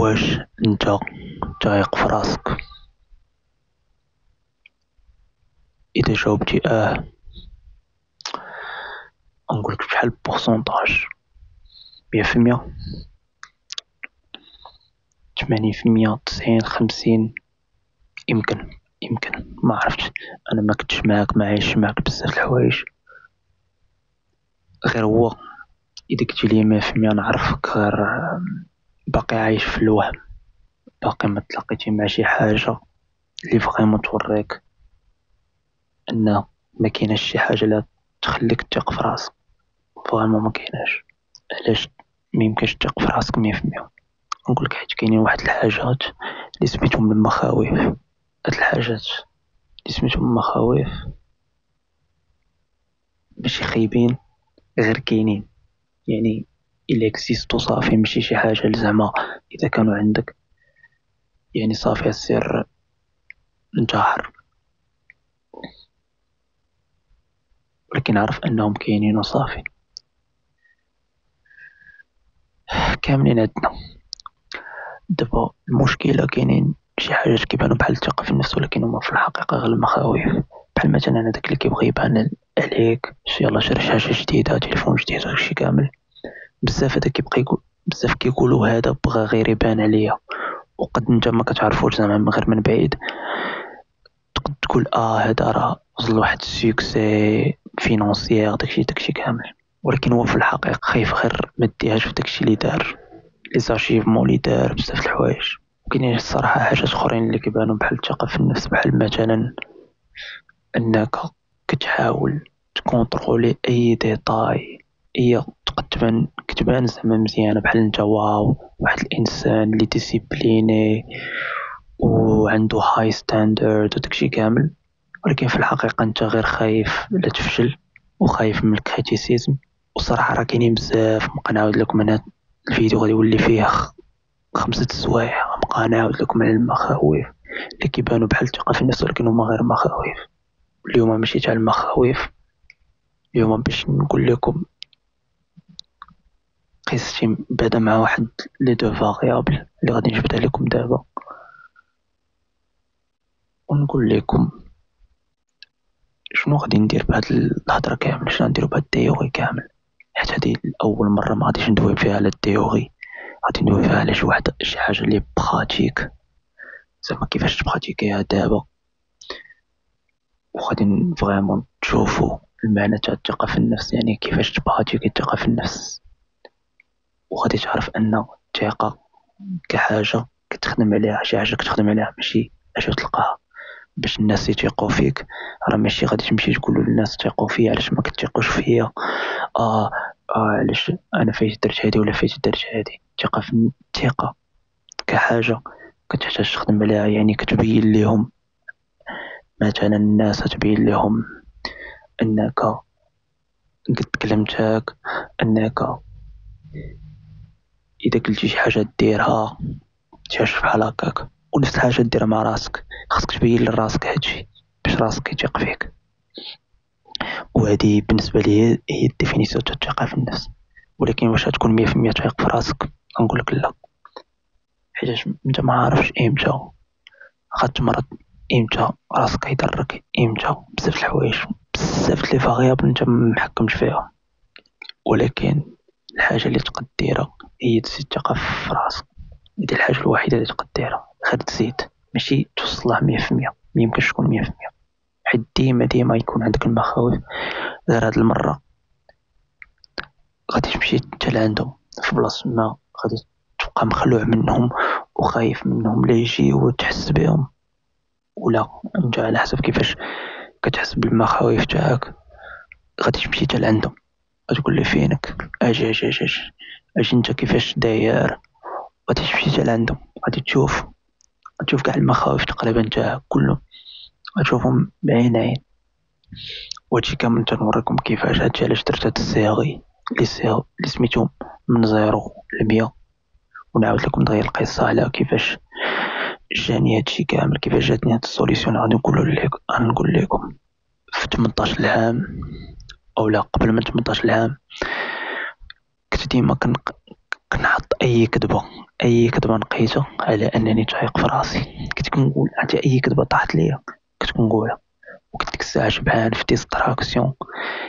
واش انت تايق في راسك؟ اذا جاوبتي نقولك بشحال بورسونتاج؟ 100%؟ 80%؟ 90؟ 50؟ يمكن ما عرفتش. انا ما كنتش معاك، ما عايش معاك بزاف الحوايج. غير هو اذا قلتي لي 100% نعرفك، غير باقي عايش في الوهم، باقي ما تلاقيتي مع شي حاجة اللي فريمون توريك ان ما كايناش شي حاجة لا تخليك تثق في راسك. فريمون ما كايناش. علاش ما يمكنش تثق في راسك 100%؟ نقولك حيت كاينين واحد الحاجات اللي سميتهم المخاوف. هاد الحاجات اللي سميتهم المخاوف ماشي خايبين، غير كاينين. يعني إلا اكزيستو صافي، ماشي شي حاجة زعما إذا كانوا عندك يعني صافي السر انتحر. ولكن عرف أنهم كاينين وصافي. كاملين عندنا. دابا المشكلة كاينين شي حاجات كيبانو بحال الثقة في النفس، ولكن هما في الحقيقة غير المخاوف. بحال مثلا هداك اللي كيبغي يبان عليك يلا شري شي حاجة جديدة، تليفون جديد وداكشي كامل. بزاف هذا كيبقى يقول، بزاف كيقولوا هذا بغا غير يبان عليا. وقد انت ما كتعرفوش زعما من غير من بعيد، تقد تقول هذا راه وصل لواحد السوكسي فينونسيير داكشي كامل. ولكن هو في الحقيقة خايف غير ما ديهاش في داكشي اللي دار، لي زارشيفمون اللي دار بزاف د الحوايج. وكاينين الصراحة حاجات أخرين اللي كيبانو بحال الثقة في النفس، بحال مثلا أنك كتحاول تكونترولي أي ديتاي. هي تقد كتبان زعما مزيانة، بحال انت واو واحد الإنسان اللي ديسيبليني وعنده هاي ستاندرد وداكشي كامل. ولكن في الحقيقة انت غير خايف لا تفشل، وخايف من الكريتيسيزم. وصراحة راه كاينين بزاف، نبقى نعاود لكم انا الفيديو غادي يولي فيه 5 سوايع نبقى نعاود لكم على المخاوف اللي كيبانو بحال الثقة في النفس، ولكن هما غير مخاوف. اليوم ماشي تاع المخاوف، اليوم باش نقول لكم قصتي بعدا مع واحد لي دو فاريابل اللي غادي نجبدها لكم دابا. ونقول لكم شنو غادي ندير بهاد الهضره كامل، شنو نديرو بهاد التيوري كامل. حيت هادي اول مره ما غاديش ندوي فيها على التيوري، غادي ندوي فيها على شي حاجه اللي براتيك، زعما كيفاش تبراتيكيها دابا. وغادي فريمون تشوفوا المعنى تاع الثقه في النفس، يعني كيفاش تبراتيكي الثقه في النفس. وغادي تعرف ان الثقه كحاجه كتخدم عليها، شي حاجه كتخدم عليها، ماشي حاجه تلقاها باش الناس يثيقوا فيك. راه ماشي غادي تمشي تقول للناس ثقوا فيا علاش ما كتثقوش فيا. اه علاش انا فايت درت هادي ولا فايت درت هادي. الثقه كحاجه كتحتاج تخدم عليها، يعني كتبين لهم مثلا الناس، تبين لهم انك قد كلمتك، انك اذا قلتي شي حاجه ديرها، شي بحال هكاك. ونفس الحاجه ديرها مع راسك، خاصك تبين لراسك هادشي باش راسك يثيق فيك. وهذه بالنسبة لي هي الديفينيسيون تاع الثقة في النفس. ولكن واش غتكون 100% تايق في راسك؟ نقول لك لا. حيت انت ما عارفش امتى غتمرض، امتى راسك يضرك، امتى بزاف الحوايج، بزاف لي فاريابل انت ما محكمش فيها. ولكن الحاجة اللي تقد ديرها هي تزيد الثقة في راسك. هذه الحاجة الوحيدة اللي تقد ديرها، غير تزيد، ماشي توصلها 100%. ما يمكنش تكون 100%، حيت ديما يكون عندك المخاوف. غير هاد المرة غادي تمشي انت لعندهم في بلاصة ما، غادي تبقى مخلوع منهم وخايف منهم لا يجيو وتحس بهم. ولا انت على حسب كيفاش كتحس بالمخاوف تاعك، غادي تمشي حتى لعندهم، غتقول لي فينك اجي انت كيفاش داير. غادي تمشي حتى لعندهم، غادي تشوف كاع المخاوف تقريبا تاعك كلهم، غتشوفهم بعين عين. وهادشي كامل تنوريكم كيفاش، هادشي علاش درت هاد السيري اللي سميتو من 0 ل 100. ونعاود لكم دغيا القصة على كيفاش جاني هادشي كامل، كيفاش جاتني هاد السوليسيون. غنقول لكم في 18 عام، او لا قبل من 18 عام، كنت ديما كنحط اي كذبه نقيتها على انني تايق في راسي. كنت كنقول حتى اي كذبه طاحت ليا كنت كنقولها. وكنت ديك الساعه شبعان في ديستراكسيون،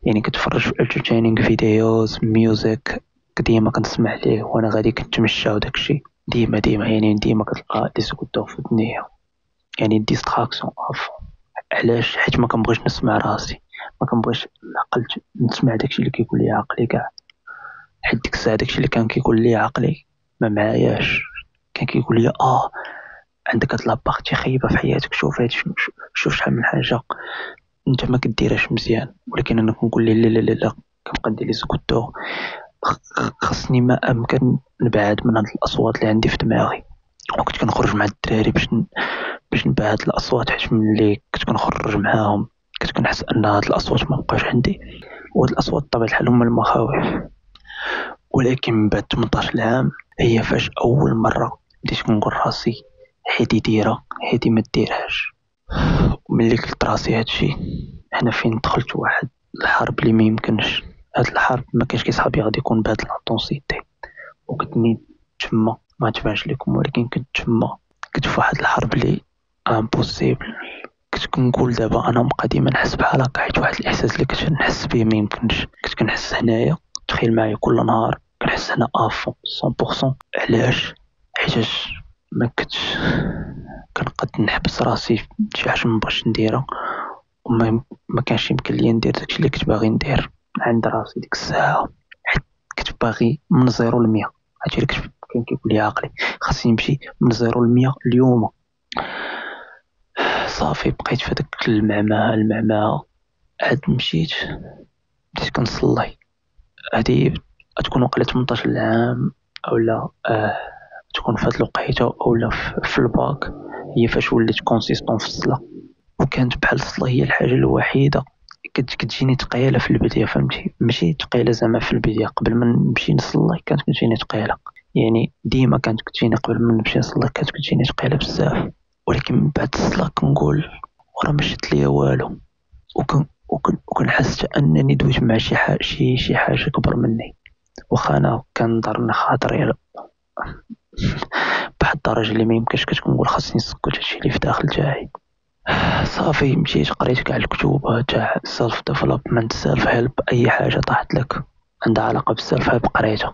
يعني كنتفرج في entertaining فيديوز ميوزك ديما كنسمع ليه وانا غادي كنتمشى وداكشي. ديما يعني ديما كتلقى دي سكوتور في الدنيا، يعني ديستراكسيون اف. علاش؟ حيت ما كنبغيش نسمع راسي، ما كنبغيش العقل نسمع داكشي اللي كيقول لي عقلي كاع. حيت ديك الساعه داكشي اللي كان كيقول لي عقلي ما معاياش. كان كيقول لي عندك هاد لابارتي خايبه في حياتك، شوف هاد شوف شحال من حاجه انت ما كديرهاش مزيان. ولكن انا كنقول لي لا لا لا لا، كنبقى ندير لي سكوتور. خصني ما امكن نبعد من هاد الاصوات اللي عندي في دماغي. وكنت كنخرج مع الدراري باش نبعد الاصوات، حيت ملي كنت كنخرج معاهم كنت كنحس ان هاد الاصوات ما بقاش عندي. وهاد الاصوات بطبيعه الحال هما المخاوف. ولكن من بعد 18 عام هي فاش اول مره بديت كنقول راسي هادي ديرها هادي ما ديرهاش. وملي قلت راسي هادشي انا فين دخلت واحد الحرب اللي ما يمكنش. هاد الحرب ما كاينش كيصحابي غادي يكون بهاد لانتونسيتي. وكنت نيت تما ما تبانش لكم، ولكن كنت تما كنت في واحد الحرب اللي امبوسيبل. كنت كنقول دابا انا نبقى ديما نحس بحال هكا، حيت واحد الاحساس اللي كنت نحس به ما يمكنش. كنت كنحس هنايا، تخيل معايا كل نهار كنحس هنا افون 100%. علاش؟ حيتاش ما كنتش كنقد نحبس راسي في شي حاجه مبغيتش نديرها. وما ما كانش يمكن ليا ندير داكشي اللي كنت باغي ندير عند راسي ديك الساعه. حيت كنت باغي من 0 ل 100. هادشي اللي كان كيقول لي عقلي، خاصني نمشي من 0 ل 100 اليوم. صافي بقيت في هذاك المعمعة. عاد مشيت بديت كنصلي. هادي تكون وقيلا 18 عام اولا تكون في هاد الوقيته اولا في الباك. هي فاش وليت كونسيستون في الصلاة. وكانت بحال الصلاة هي الحاجة الوحيدة كتجيني تقيلة في البداية، فهمتي؟ ماشي تقيلة زعما في البداية قبل ما نمشي نصلي كانت كتجيني تقيلة، يعني ديما كانت كتجيني قبل ما نمشي نصلي كانت كتجيني تقيلة بزاف. ولكن من بعد الصلاة كنقول وراه ما شت ليا والو. وكنحس انني دويت مع شي حاجة كبر مني. واخا انا كنضرني خاطري بواحد الدرجة اللي ما يمكنش، كنقول خاصني نسكت هادشي اللي في داخل تاعي. صافي مشيت قريت كاع الكتب تاع سيلف ديفلوبمنت سيلف هيلب، اي حاجه طاحت لك عندها علاقه بالسيلف هيلب قريتها.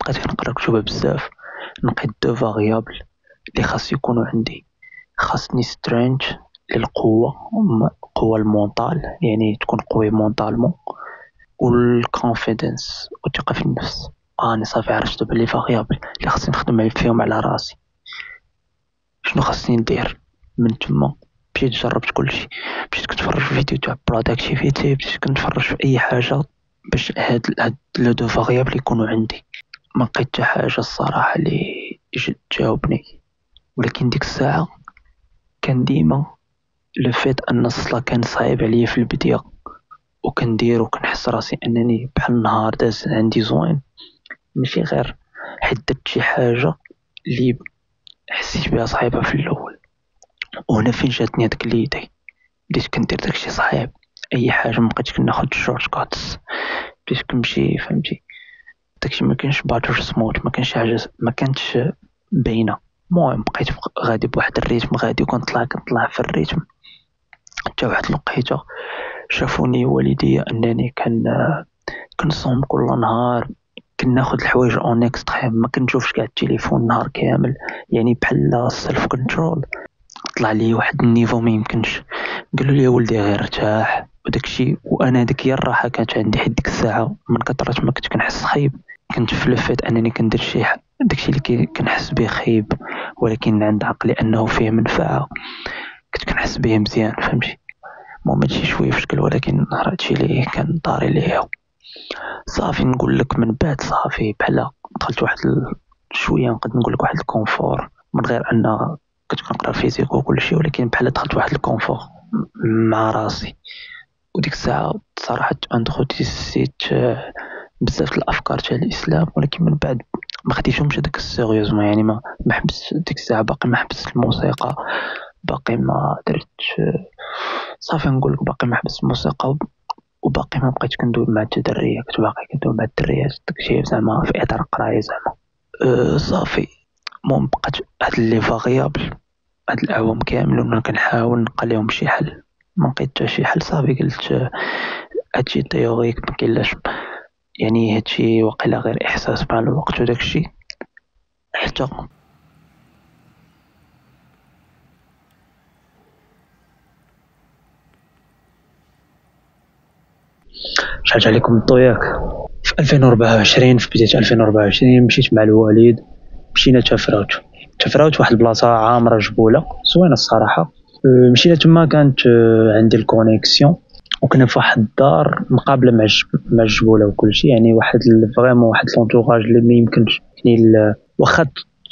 بقيت كنقرا كتب بزاف. نقيت دو فاريابل اللي خاص يكونوا عندي. خاصني سترينج للقوه، القوه المونطال يعني تكون قوي مونطالمون، والكونفيدنس والثقه في النفس. انا صافي عرفت بلي فاريابل اللي خاصني نخدم فيهم على راسي. شنو خاصني ندير؟ من تما مشيت جربت كلشي. مشيت كنتفرج في فيديو تاع بروداكتيفيتي، بديت كنتفرج في اي حاجه باش هاد لو دو فاريابل يكونوا عندي. ما لقيت حتى حاجه الصراحه اللي تجاوبني. ولكن ديك الساعه كان ديما لو فيت ان الصلاة كان صعيب عليا في البداية، وكندير وكنحس راسي انني بحال النهار داز عندي زوين. ماشي غير حيت درت شي حاجه اللي حسيت بها صعيبه في الاول. وهنا فين جاتني هاديك ليدي، بديت كندير داكشي صعيب. اي حاجه مبقيتش كناخد الشورت كاتس، بديت كنمشي فهمتي. داكشي ما كانش باتر سموت، ما كانش حاجه ما كانتش باينه. المهم بقيت غادي بواحد الريتم غادي، كنطلع في الريتم. حتى واحد الوقيته شافوني والدي انني كنصوم كل نهار. كناخد الحوايج اون اكستريم، ما كنشوفش كاع التليفون نهار كامل، يعني بحال سيلف كنترول. طلع لي واحد النيفو ما يمكنش. قالوا لي يا ولدي غير ارتاح وداكشي. وانا ديك هي الراحه كانت عندي، حيت ديك الساعه من كثرة ما كنت كنحس خايب كنت في لفات انني كندير شي داكشي اللي كنحس به خايب ولكن عند عقلي انه فيه منفعه كنت كنحس به مزيان، فهمتي؟ المهم هادشي شويه في شكل، ولكن هادشي اللي كان طاري ليا. صافي نقول لك من بعد صافي بحال دخلت واحد شويه نقدر نقول لك واحد الكونفور، من غير ان كنت كنقرا فيزيك وكل شيء، ولكن بحال دخلت واحد الكونفور مع راسي. وديك الساعه صراحه انتروديسيت بزاف الافكار تاع الاسلام، ولكن من بعد ما خديتهمش هذاك السيريوزمون. يعني ما حبست ديك الساعه، باقي ما حبست الموسيقى، باقي ما درت. صافي نقول لك باقي ما حبست الموسيقى. وباقي ما بقيتش كندوي مع التدرية، كنت باقي كندوي مع الدريات داكشي زعما في اطار القراية زعما. صافي المهم بقات هاد لي فاريابل هاد الاعوام كامل وانا كنحاول نلقى ليهم شي حل، ما لقيت حتى شي حل. صافي قلت هادشي تيوريك مكاينلاش، يعني هادشي واقيلا غير احساس مع الوقت وداكشي. حتى شحال عليكم الضو ياك. في 2024 في بداية 2024 مشيت مع الوالد، مشينا تفراوت واحد البلاصة عامرة جبولة زوينة الصراحة. مشينا تما كانت عندي الكونيكسيون وكنا في واحد الدار مقابلة مع الجبولة وكلشي، يعني واحد فريمون واحد لونتوراج اللي ما يمكنش يعني واخا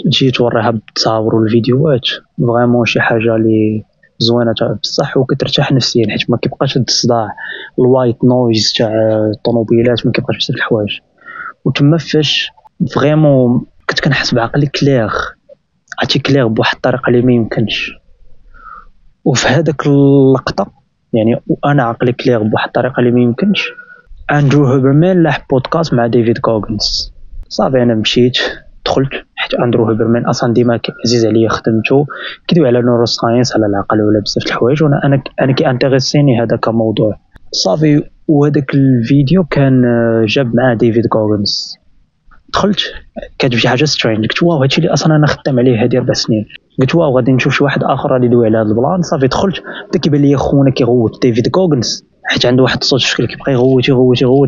تجي توريها بالتصاور والفيديوهات فريمون شي حاجة اللي زوينة بصح وكترتاح نفسيا، حيت ما كيبقاش هاد الصداع الوايت نويز تاع الطوموبيلات، ما كيبقاش بزاف الحوايج. وتما فاش فريمون كنت كنحس بعقلي كلير، عرفتي كلير بواحد الطريقة اللي ما يمكنش. وفي هذاك اللقطة يعني وانا عقلي كلير بواحد الطريقة اللي ما يمكنش، اندرو هوبرمان لاح بودكاست مع ديفيد كوغنز. صافي انا مشيت دخلت، حيت اندرو هوبرمان اصلا ديما عزيز عليا خدمته، كيدوي على نورو ساينس على العقل ولا بزاف د الحوايج، وانا انا كي انتريسيني هذا كموضوع. صافي وهذاك الفيديو كان جاب معاه ديفيد كوغنز. دخلت كاتب شي حاجه سترينج، قلت واو هادشي اللي اصلا انا خدام عليه هادي 4 سنين، قلت واو غادي نشوف شي واحد اخر غادي يدوي على هذا البلان. صافي دخلت بدا كيبان لي خونا كيغوت ديفيد كوغنز، حيت عنده واحد الصوت شكل كيبقى يغوت.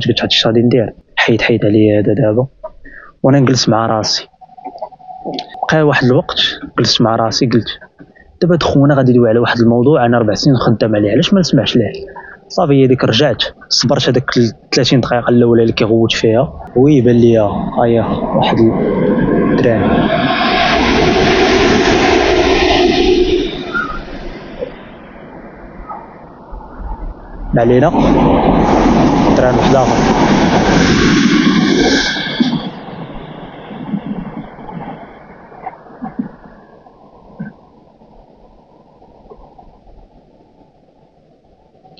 قلت هادشي غادي ندير، حيد عليا هذا دابا. وانا نجلس مع راسي، بقى واحد الوقت جلست مع راسي قلت دابا خونا غادي يدوي على واحد الموضوع انا 4 سنين خدام عليه، علاش ما نسمعش ليه. صافي هذيك رجعت صبرت هذاك 30 دقيقه الاولى اللي كيغوت فيها، ويبان لي هيا واحد الدراري ما علينا دران واحد اخر.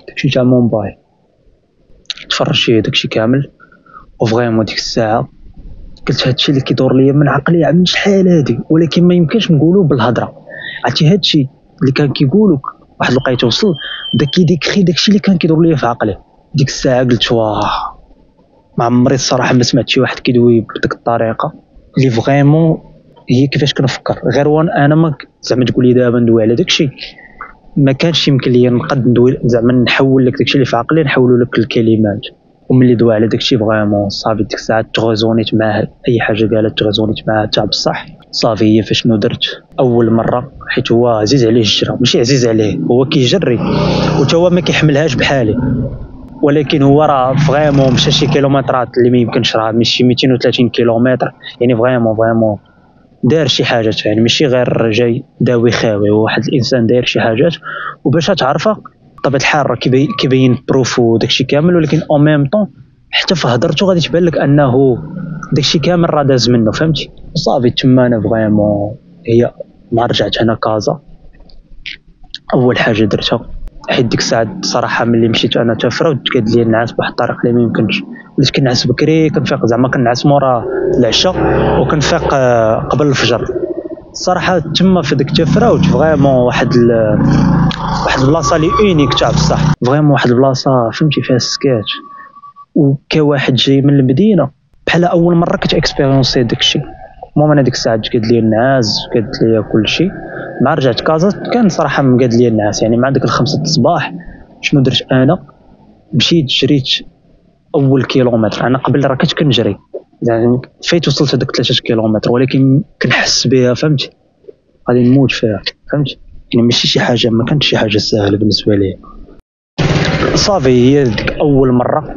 داكشي تاع مومباي تفرجت داكشي كامل، وفغيمون ديك الساعه قلت هادشي اللي كيدور ليا من عقلي عم شحال هادي، ولكن ما يمكنش نقولوه بالهضره. عرفتي هادشي اللي كان كيقولوا واحد الوقيته وصل بدا كيديكري داكشي اللي كان كيدور ليا في عقلي. ديك الساعه قلت واه ما عمري الصراحه ما سمعت شي واحد كيدوي بديك الطريقه اللي فغيمون هي كيفاش كنفكر. غير وانا انا ما زعما تقول لي دابا ندوي على داكشي، ما كانش يمكن لي نقد ندوي زعما نحول لك داكشي اللي في عقلي نحولو لك الكلمات. وملي دوا على داكشي فريمون صافي ديك الساعه تغزونيت معاه، اي حاجه قالت تغزونيت معاه تاع بصح. صافي هي فاش درت اول مره، حيت هو عزيز عليه الجرا، ماشي عزيز عليه هو كيجري وتا هو ما كيحملهاش بحالي، ولكن هو راه فريمون مشى شي كيلومترات اللي ما يمكنش، راه ماشي 230 كيلومتر يعني فريمون دار شي حاجات، يعني ماشي غير جاي داوي خاوي، هو واحد الانسان داير شي حاجات. وباش تعرفها بطبيعه الحال راه كيبين بروف وداكشي كامل، ولكن او ميم طون حتى في هضرته غادي تبان لك انه داكشي كامل راه داز منه، فهمتي. صافي تما انا فريمون هي ما رجعت انا كازا اول حاجه درتها، حيت ديك الساعه صراحه ملي مشيت انا تفرا قاد لي النعاس بواحد الطريقه اللي ما يمكنش. وليت كنعس بكري، كنفيق زعما كنعس مورا العشاء وكنفيق قبل الفجر. الصراحه تما في ديك تفراوت فريمون واحد البلاصه لي اونيك تاع بصح، فريمون واحد البلاصه فهمتي فيها السكات، وكواحد جاي من المدينه بحال اول مره كتاكسبيريونسي داكشي. المهم انا ديك الساعه قاد لي النعاس، قاد لي كلشي. مع رجعت كازا كان صراحه مقاد لي النعاس، يعني مع ديك 5 الصباح شنو درت انا؟ مشيت جريت اول كيلومتر. انا قبل راه كنت كنجري يعني فايت وصلت هذاك 3 كيلومتر، ولكن كنحس بها فهمتي غادي نموت فيها، فهمتي يعني ماشي شي حاجه، ما كانتش شي حاجه سهله بالنسبه لي. صافي هي ديك اول مره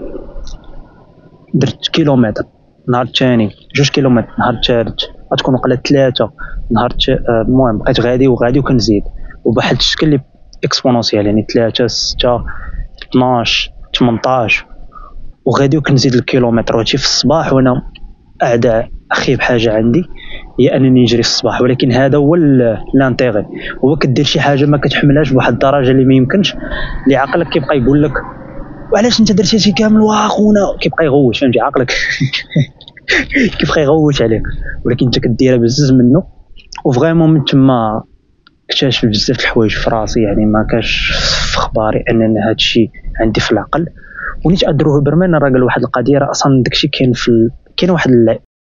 درت كيلومتر، نهار الثاني 2 كيلومتر، نهار الثالث غتكون وقيلا 3، نهار المهم بقيت غادي وكنزيد وبواحد الشكل اللي اكسبونونسيال، يعني 3 6 12 18 وغادي وكنزيد الكيلومتر. وهادشي في الصباح، وانا اعداء اخيب حاجه عندي هي انني نجري في الصباح، ولكن هذا هو لانتيغي، هو كدير شي حاجه ما كتحملهاش بواحد الدرجه اللي ما يمكنش، اللي عقلك كيبقى يقول لك وعلاش انت درتي هادشي كامل واخونا، كيبقى يغوش فهمتي عقلك كيبقى يغوش عليك، ولكن انت كديرها بزز منه. وفريمون من تما اكتشف بزاف الحوايج في راسي، يعني ما كاش في اخباري ان هادشي عندي في العقل. ونيت ادروه برمان راه قال واحد القضيه، راه اصلا داكشي كاين واحد